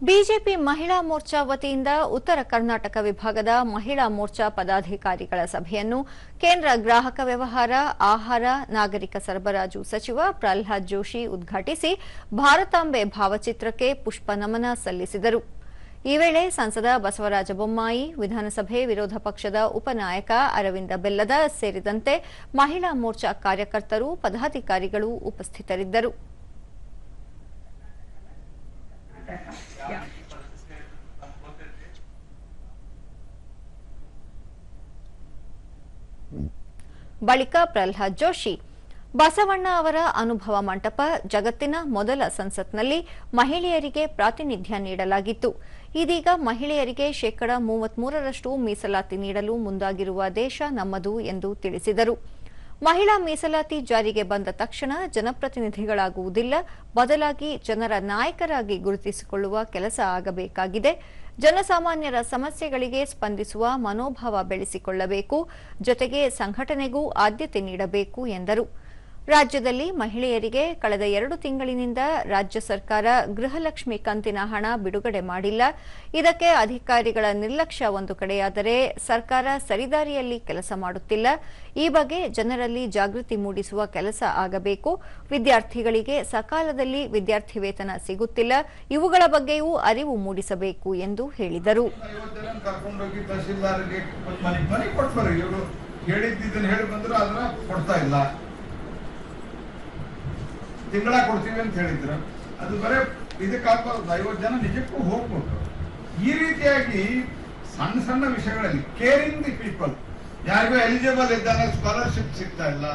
BJP ಮಹಿಳಾ ಮೋರ್ಚಾ ವತಿಯಿಂದ ಉತ್ತರ ಕರ್ನಾಟಕ ವಿಭಾಗದ ಮಹಿಳಾ ಮೋರ್ಚಾ ಪದಾಧಿಕಾರಿಗಳ ಸಭೆಯನ್ನು ಕೇಂದ್ರ ಗ್ರಾಹಕ ವ್ಯವಹಾರ, ಆಹಾರ, ನಾಗರಿಕ ಸರಬರಾಜು ಸಚಿವ ಪ್ರಹ್ಲಾದ್ ಜೋಶಿ ಉದ್ಘಾಟಿಸಿ ಭಾರತಾಂಬೆ ಭಾವಚಿತ್ರಕ್ಕೆ ಪುಷ್ಪ ನಮನ ಸಲ್ಲಿಸಿದರು. ಈ ವೇಳೆ ಸಂಸದ ಬಸವರಾಜ ಬೊಮ್ಮಾಯಿ, ವಿಧಾನಸಭೆ ವಿರೋಧ ಪಕ್ಷದ ಉಪನಾಯಕ ಅರವಿಂದ ಬೆಲ್ಲದ ಸೇರಿದಂತೆ ಮಹಿಳಾ ಮೋರ್ಚಾ ಕಾರ್ಯಕರ್ತರು, ಪದಾಧಿಕಾರಿಗಳು ಉಪಸ್ಥಿತರಿದ್ದರು. ಬಳಿಕ ಪ್ರಹ್ಲಾದ್ ಜೋಶಿ, ಬಸವಣ್ಣ ಅವರ ಅನುಭವ ಮಂಟಪ, ಜಗತ್ತಿನ ಮೊದಲ ಸಂಸತ್ನಲ್ಲಿ ಮಹಿಳೆಯರಿಗೆ ಪ್ರಾತಿನಿಧ್ಯ ನೀಡಲಾಗಿತ್ತು. ಇದೀಗ ಮಹಿಳೆಯರಿಗೆ 33% ಮೀಸಲಾತಿ ನೀಡಲು ಮುಂದಾಗಿರುವ ದೇಶ ನಮ್ಮದು ಎಂದು ತಿಳಿಸಿದರು. ಮಹಿಳಾ ಮೀಸಲಾತಿ ಜಾರಿಗೆ ಬಂದ ತಕ್ಷಣ ಜನಪ್ರತಿನಿಧಿಗಳಾಗುವುದಿಲ್ಲ, ಬದಲಾಗಿ ಜನರ ನಾಯಕರಾಗಿ ಗುರುತಿಸಿಕೊಳ್ಳುವ ಕೆಲಸ ಆಗಬೇಕಾಗಿದೆ. ಜನಸಾಮಾನ್ಯರ ಸಮಸ್ಯೆಗಳಿಗೆ ಸ್ಪಂದಿಸುವ ಮನೋಭಾವ ಬೆಳೆಸಿಕೊಳ್ಳಬೇಕು, ಜೊತೆಗೆ ಸಂಘಟನೆಗೂ ಆದ್ಯತೆ ನೀಡಬೇಕು ಎಂದರು. ರಾಜ್ಯದಲ್ಲಿ ಮಹಿಳೆಯರಿಗೆ ಕಳೆದ 2 ತಿಂಗಳಿನಿಂದ ರಾಜ್ಯ ಸರ್ಕಾರ ಗೃಹಲಕ್ಷ್ಮಿ ಕಂತಿನ ಹಣ ಬಿಡುಗಡೆ ಮಾಡಿಲ್ಲ. ಇದಕ್ಕೆ ಅಧಿಕಾರಿಗಳ ನಿರ್ಲಕ್ಷ್ಯ ಒಂದು ಕಡೆಯಾದರೆ ಸರ್ಕಾರ ಸರಿದಾರಿಯಲ್ಲಿ ಕೆಲಸ ಮಾಡುತ್ತಿಲ್ಲ. ಈ ಬಗ್ಗೆ ಜನರಲ್ಲಿ ಜಾಗೃತಿ ಮೂಡಿಸುವ ಕೆಲಸ ಆಗಬೇಕು. ವಿದ್ಯಾರ್ಥಿಗಳಿಗೆ ಸಕಾಲದಲ್ಲಿ ವಿದ್ಯಾರ್ಥಿ ವೇತನ ಸಿಗುತ್ತಿಲ್ಲ, ಇವುಗಳ ಬಗ್ಗೆಯೂ ಅರಿವು ಮೂಡಿಸಬೇಕು ಎಂದು ಹೇಳಿದರು. ತಿಂಗಳ ಕೊಡ್ತೀವಿ ಅಂತ ಹೇಳಿದ್ರು, ಅದು ಬರೇ ಇದಕ್ಕಾಗಬಾರ್ದು. 50 ಜನ ನಿಜಕ್ಕೂ ಹೋಗ್ಬಿಟ್ಟು ಈ ರೀತಿಯಾಗಿ ಸಣ್ಣ ಸಣ್ಣ ವಿಷಯಗಳಲ್ಲಿ ಕೇರಿಂಗ್ ದಿ ಪೀಪಲ್, ಯಾರಿಗೂ ಎಲಿಜಿಬಲ್ ಇದ್ದಾನೆ ಸ್ಕಾಲರ್ಶಿಪ್ ಸಿಗ್ತಾ ಇಲ್ಲ,